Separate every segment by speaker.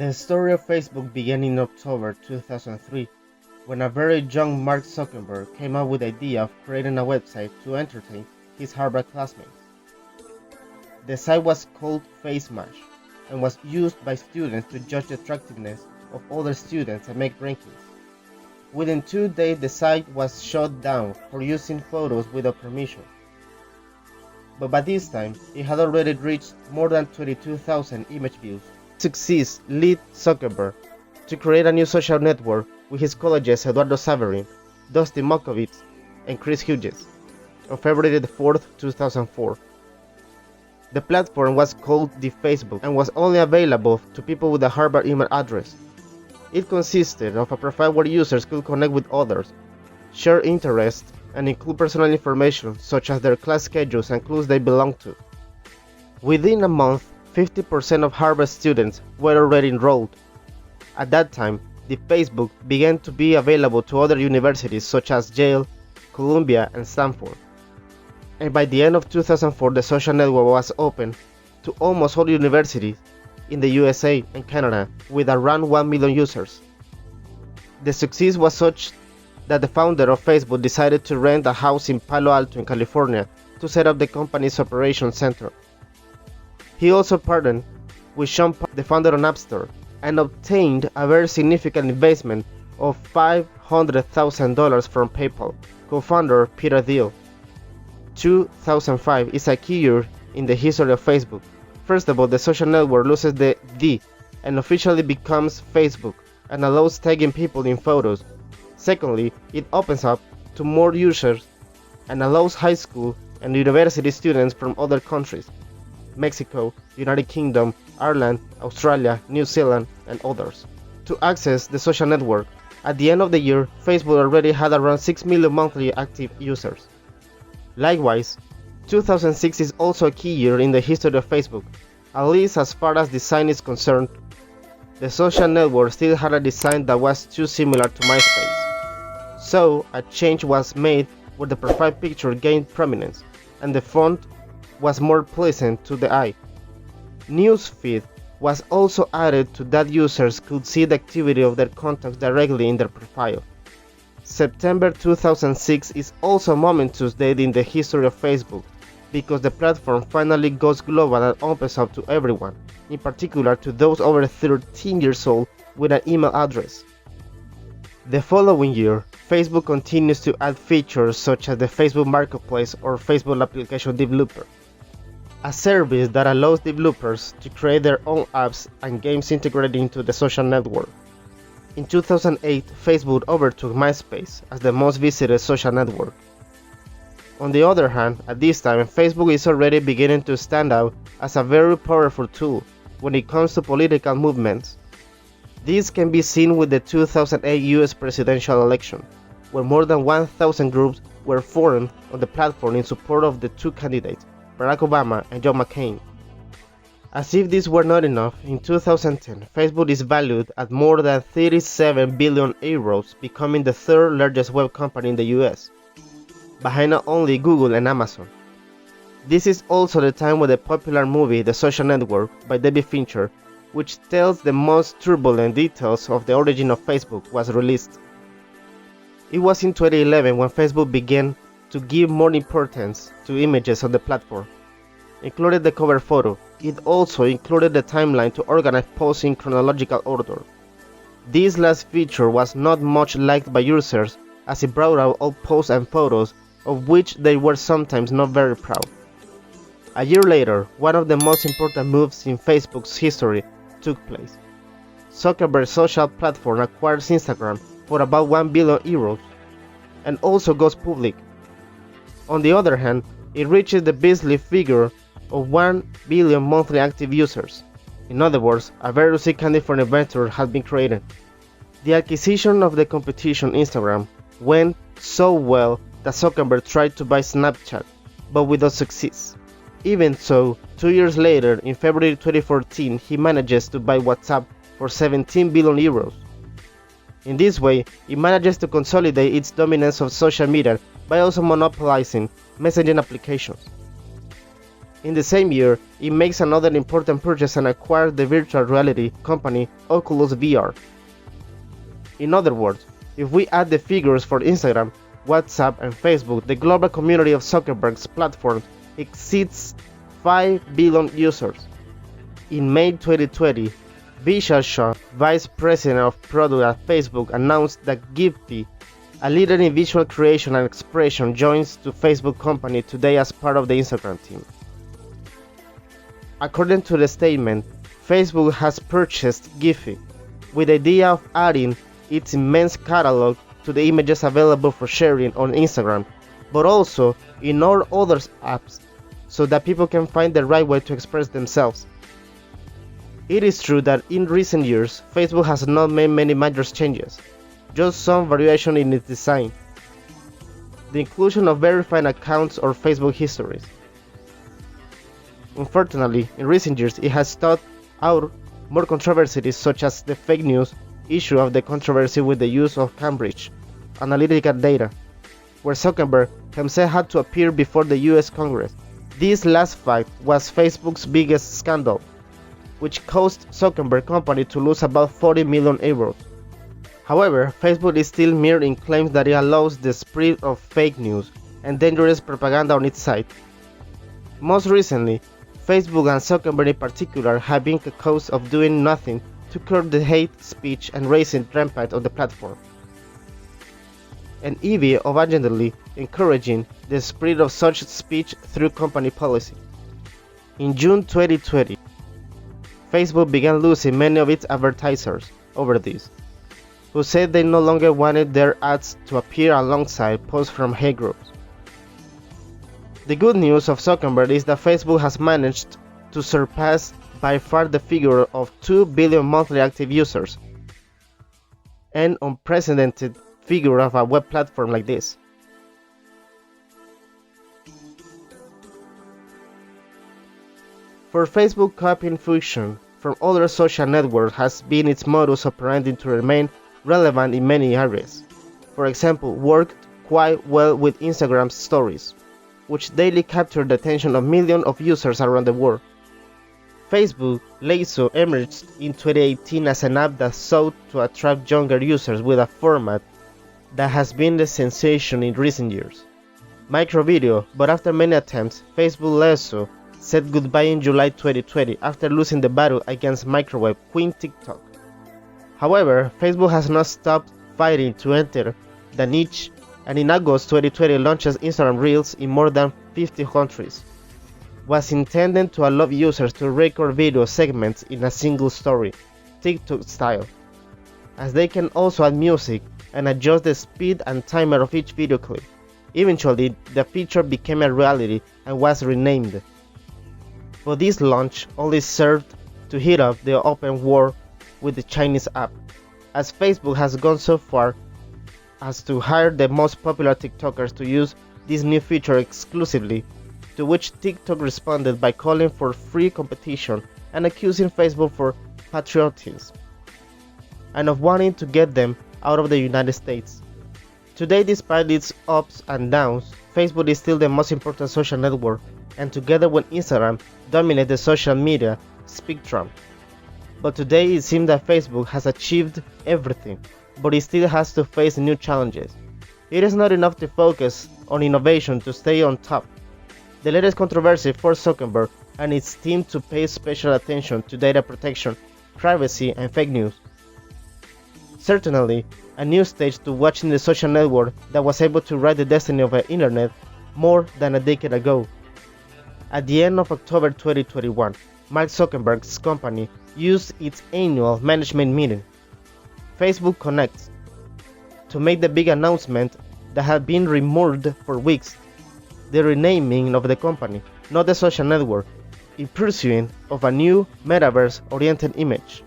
Speaker 1: The story of Facebook began in October 2003, when a very young Mark Zuckerberg came up with the idea of creating a website to entertain his Harvard classmates. The site was called FaceMash and was used by students to judge the attractiveness of other students and make rankings. Within 2 days, the site was shut down for using photos without permission. But by this time, it had already reached more than 22,000 image views. Success led Zuckerberg to create a new social network with his colleagues Eduardo Saverin, Dusty Mokovitz, and Chris Hughes on February 4, 2004. The platform was called the Facebook and was only available to people with a Harvard email address. It consisted of a profile where users could connect with others, share interests, and include personal information such as their class schedules and clubs they belong to. Within a month, 50% of Harvard students were already enrolled. At that time, the Facebook began to be available to other universities such as Yale, Columbia, and Stanford. And by the end of 2004, the social network was open to almost all universities in the USA and Canada with around 1 million users. The success was such that the founder of Facebook decided to rent a house in Palo Alto in California to set up the company's operations center. He also partnered with Sean, the founder of Napster, and obtained a very significant investment of $500,000 from PayPal co-founder Peter Thiel. 2005 is a key year in the history of Facebook. First of all, the social network loses the "the" and officially becomes Facebook and allows tagging people in photos. Secondly, it opens up to more users and allows high school and university students from other countries, Mexico, United Kingdom, Ireland, Australia, New Zealand, and others, to access the social network. At the end of the year, Facebook already had around 6 million monthly active users. Likewise, 2006 is also a key year in the history of Facebook, at least as far as design is concerned. The social network still had a design that was too similar to MySpace. So, a change was made where the profile picture gained prominence, and the font was more pleasant to the eye. Newsfeed was also added to that users could see the activity of their contacts directly in their profile. September 2006 is also a momentous date in the history of Facebook, because the platform finally goes global and opens up to everyone, in particular to those over 13 years old with an email address. The following year, Facebook continues to add features such as the Facebook Marketplace or Facebook Application Developer, a service that allows developers to create their own apps and games integrated into the social network. In 2008, Facebook overtook MySpace as the most visited social network. On the other hand, at this time, Facebook is already beginning to stand out as a very powerful tool when it comes to political movements. This can be seen with the 2008 US presidential election, where more than 1,000 groups were formed on the platform in support of the two candidates, Barack Obama and John McCain. As if this were not enough, in 2010, Facebook is valued at more than 37 billion euros, becoming the third largest web company in the US, behind not only Google and Amazon. This is also the time when the popular movie The Social Network by David Fincher, which tells the most turbulent details of the origin of Facebook, was released. It was in 2011 when Facebook began to give more importance to images on the platform. Included the cover photo. It also included the timeline to organize posts in chronological order. This last feature was not much liked by users as it brought out all posts and photos of which they were sometimes not very proud. A year later, one of the most important moves in Facebook's history took place. Zuckerberg's social platform acquires Instagram for about 1 billion euros and also goes public. On the other hand, it reaches the beastly figure of 1 billion monthly active users. In other words, a very risky candy for an investor had been created. The acquisition of the competition Instagram went so well that Zuckerberg tried to buy Snapchat, but without success. Even so, 2 years later, in February 2014, he manages to buy WhatsApp for 17 billion euros. In this way, it manages to consolidate its dominance of social media by also monopolizing messaging applications. In the same year, it makes another important purchase and acquires the virtual reality company Oculus VR. In other words, if we add the figures for Instagram, WhatsApp, and Facebook, the global community of Zuckerberg's platform exceeds 5 billion users. In May 2020, Vishal Shah, Vice President of Product at Facebook, announced that Giphy, a leader in visual creation and expression, joins the Facebook company today as part of the Instagram team. According to the statement, Facebook has purchased Giphy with the idea of adding its immense catalog to the images available for sharing on Instagram, but also in all other apps, so that people can find the right way to express themselves. It is true that in recent years, Facebook has not made many major changes, just some variation in its design. The inclusion of verified accounts or Facebook histories. Unfortunately, in recent years it has thought out more controversies such as the fake news issue of the controversy with the use of Cambridge Analytica data, where Zuckerberg himself had to appear before the US Congress. This last fact was Facebook's biggest scandal, which caused Zuckerberg company to lose about 40 million euros. However, Facebook is still mere in claims that it allows the spread of fake news and dangerous propaganda on its site. Most recently, Facebook and Zuckerberg in particular have been accused of doing nothing to curb the hate speech and raising rampant on the platform, and even of aggressively encouraging the spread of such speech through company policy. In June 2020, Facebook began losing many of its advertisers over this, who said they no longer wanted their ads to appear alongside posts from hate groups. The good news of Zuckerberg is that Facebook has managed to surpass by far the figure of 2 billion monthly active users, an unprecedented figure of a web platform like this. For Facebook, copying function from other social networks has been its modus operandi to remain relevant in many areas. For example, worked quite well with Instagram's stories, which daily capture the attention of millions of users around the world. Facebook later emerged in 2018 as an app that sought to attract younger users with a format that has been the sensation in recent years, micro video, but after many attempts, Facebook later said goodbye in July 2020 after losing the battle against microwave queen TikTok. However, Facebook has not stopped fighting to enter the niche, and in August 2020 launches Instagram Reels in more than 50 countries. Was intended to allow users to record video segments in a single story, TikTok style, as they can also add music and adjust the speed and timer of each video clip. Eventually, the feature became a reality and was renamed. But this launch only served to heat up the open war with the Chinese app, as Facebook has gone so far as to hire the most popular TikTokers to use this new feature exclusively, to which TikTok responded by calling for free competition and accusing Facebook for patriotism and of wanting to get them out of the United States. Today, despite its ups and downs, Facebook is still the most important social network, and together with Instagram, dominate the social media spectrum. But today it seems that Facebook has achieved everything, but it still has to face new challenges. It is not enough to focus on innovation to stay on top. The latest controversy forced Zuckerberg and its team to pay special attention to data protection, privacy, and fake news. Certainly, a new stage to watching the social network that was able to write the destiny of the internet more than a decade ago. At the end of October 2021, Mark Zuckerberg's company used its annual management meeting, Facebook Connect, to make the big announcement that had been rumored for weeks: the renaming of the company, not the social network, in pursuit of a new metaverse-oriented image.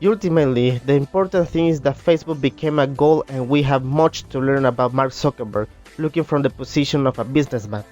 Speaker 1: Ultimately, the important thing is that Facebook became a goal, and we have much to learn about Mark Zuckerberg looking from the position of a businessman.